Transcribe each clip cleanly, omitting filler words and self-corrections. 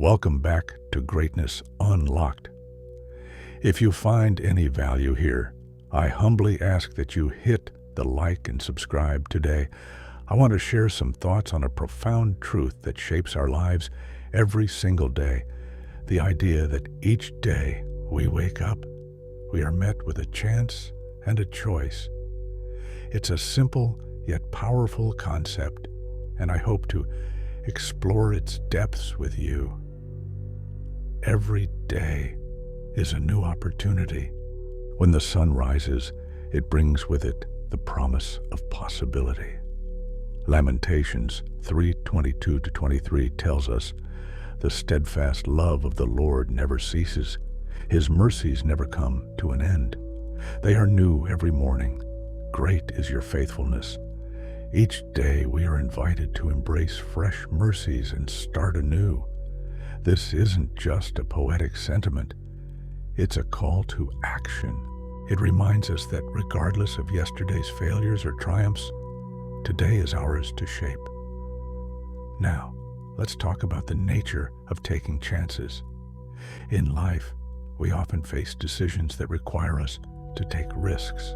Welcome back to Greatness Unlocked. If you find any value here, I humbly ask that you hit the like and subscribe today. I want to share some thoughts on a profound truth that shapes our lives every single day. The idea that each day we wake up, we are met with a chance and a choice. It's a simple yet powerful concept, and I hope to explore its depths with you. Every day is a new opportunity. When the sun rises, it brings with it the promise of possibility. Lamentations 3:22-23 tells us, "The steadfast love of the Lord never ceases. His mercies never come to an end. They are new every morning. Great is your faithfulness." Each day we are invited to embrace fresh mercies and start anew. This isn't just a poetic sentiment. It's a call to action. It reminds us that regardless of yesterday's failures or triumphs, today is ours to shape. Now, let's talk about the nature of taking chances. In life, we often face decisions that require us to take risks.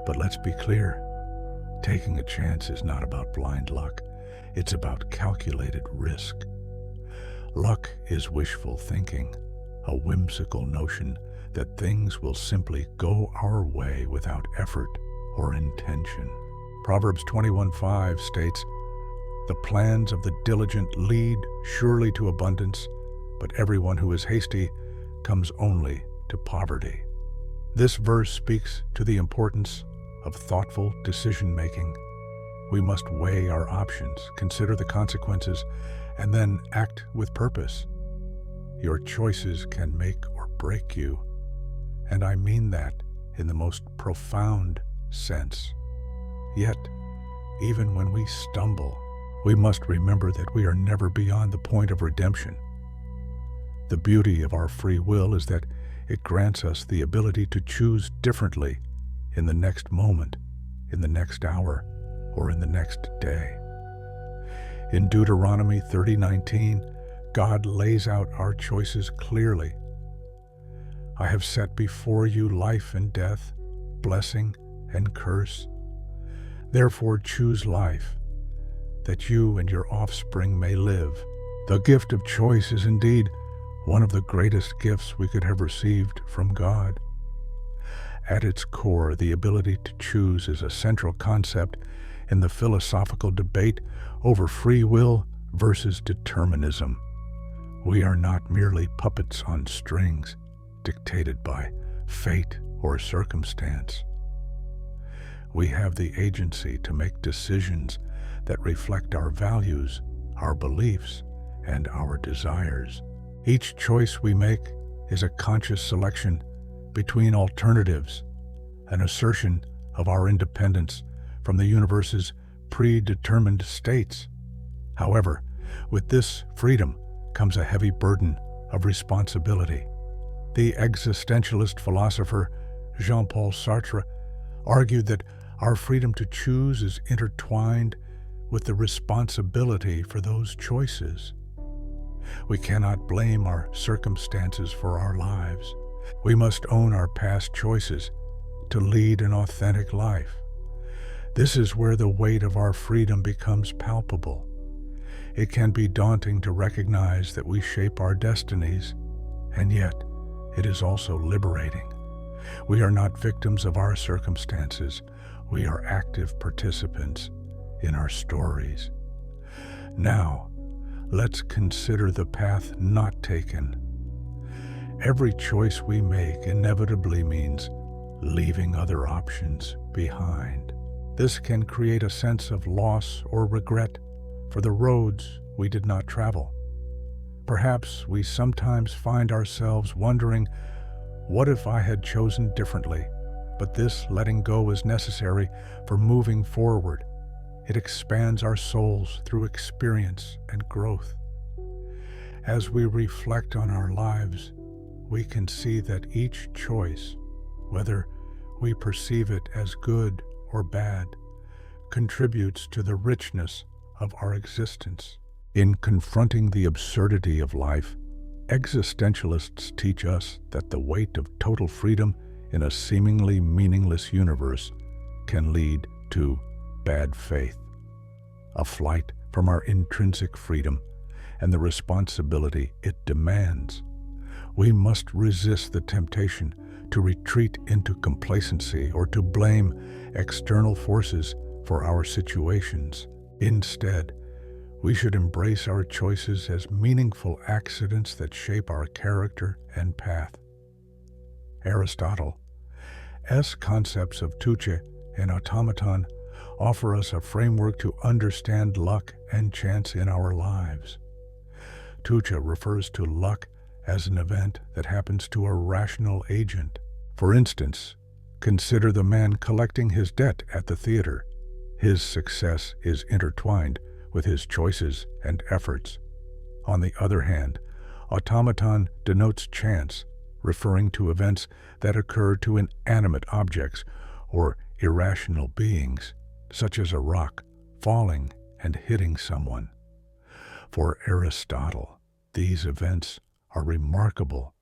But let's be clear, taking a chance is not about blind luck. It's about calculated risk. Luck is wishful thinking, a whimsical notion that things will simply go our way without effort or intention. Proverbs 21:5 states, "The plans of the diligent lead surely to abundance, but everyone who is hasty comes only to poverty." This verse speaks to the importance of thoughtful decision-making. We must weigh our options, consider the consequences, and then act with purpose. Your choices can make or break you, and I mean that in the most profound sense. Yet, even when we stumble, we must remember that we are never beyond the point of redemption. The beauty of our free will is that it grants us the ability to choose differently in the next moment, in the next hour, or in the next day. In Deuteronomy 30:19, God lays out our choices clearly. "I have set before you life and death, blessing and curse. Therefore choose life, that you and your offspring may live." The gift of choice is indeed one of the greatest gifts we could have received from God. At its core, the ability to choose is a central concept in the philosophical debate over free will versus determinism. We are not merely puppets on strings, dictated by fate or circumstance. We have the agency to make decisions that reflect our values, our beliefs, and our desires. Each choice we make is a conscious selection between alternatives, an assertion of our independence from the universe's predetermined states. However, with this freedom comes a heavy burden of responsibility. The existentialist philosopher Jean-Paul Sartre argued that our freedom to choose is intertwined with the responsibility for those choices. We cannot blame our circumstances for our lives. We must own our past choices to lead an authentic life. This is where the weight of our freedom becomes palpable. It can be daunting to recognize that we shape our destinies, and yet it is also liberating. We are not victims of our circumstances. We are active participants in our stories. Now, let's consider the path not taken. Every choice we make inevitably means leaving other options behind. This can create a sense of loss or regret for the roads we did not travel. Perhaps we sometimes find ourselves wondering, what if I had chosen differently? But this letting go is necessary for moving forward. It expands our souls through experience and growth. As we reflect on our lives, we can see that each choice, whether we perceive it as good or bad, contributes to the richness of our existence. In confronting the absurdity of life, existentialists teach us that the weight of total freedom in a seemingly meaningless universe can lead to bad faith, a flight from our intrinsic freedom and the responsibility it demands. We must resist the temptation to retreat into complacency or to blame external forces for our situations. Instead, we should embrace our choices as meaningful accidents that shape our character and path. Aristotle's concepts of touche and automaton offer us a framework to understand luck and chance in our lives. Touche refers to luck as an event that happens to a rational agent. For instance, consider the man collecting his debt at the theater. His success is intertwined with his choices and efforts. On the other hand, automaton denotes chance, referring to events that occur to inanimate objects or irrational beings, such as a rock falling and hitting someone. For Aristotle, these events are remarkable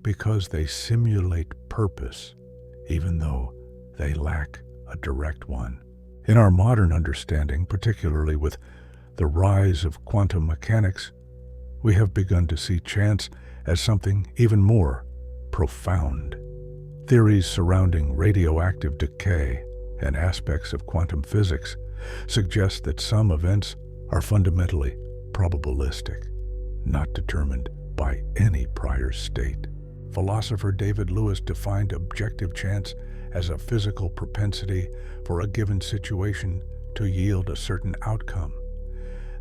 because they simulate purpose, even though they lack a direct one. In our modern understanding, particularly with the rise of quantum mechanics, we have begun to see chance as something even more profound. Theories surrounding radioactive decay and aspects of quantum physics suggest that some events are fundamentally probabilistic, not determined by any prior state. Philosopher David Lewis defined objective chance as a physical propensity for a given situation to yield a certain outcome.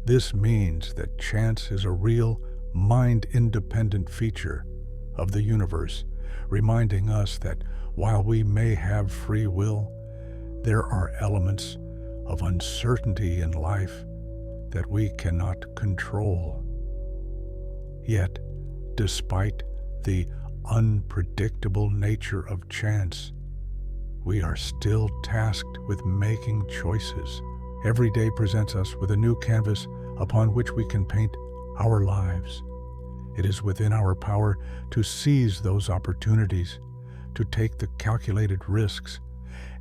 This means that chance is a real, mind-independent feature of the universe, reminding us that while we may have free will, there are elements of uncertainty in life that we cannot control. Yet, despite the unpredictable nature of chance, we are still tasked with making choices. Every day presents us with a new canvas upon which we can paint our lives. It is within our power to seize those opportunities, to take the calculated risks,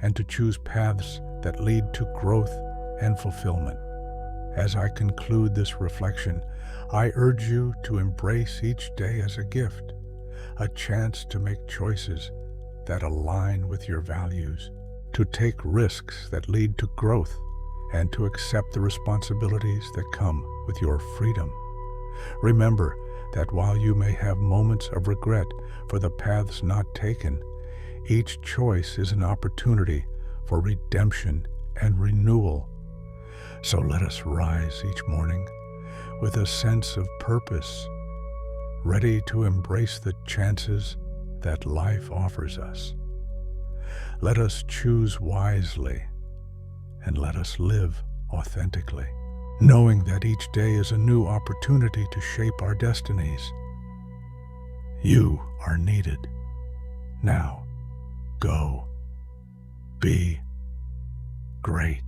and to choose paths that lead to growth and fulfillment. As I conclude this reflection, I urge you to embrace each day as a gift, a chance to make choices that align with your values, to take risks that lead to growth, and to accept the responsibilities that come with your freedom. Remember that while you may have moments of regret for the paths not taken, each choice is an opportunity for redemption and renewal. So let us rise each morning with a sense of purpose, ready to embrace the chances that life offers us. Let us choose wisely, and let us live authentically, knowing that each day is a new opportunity to shape our destinies. You are needed. Now, go. Be great.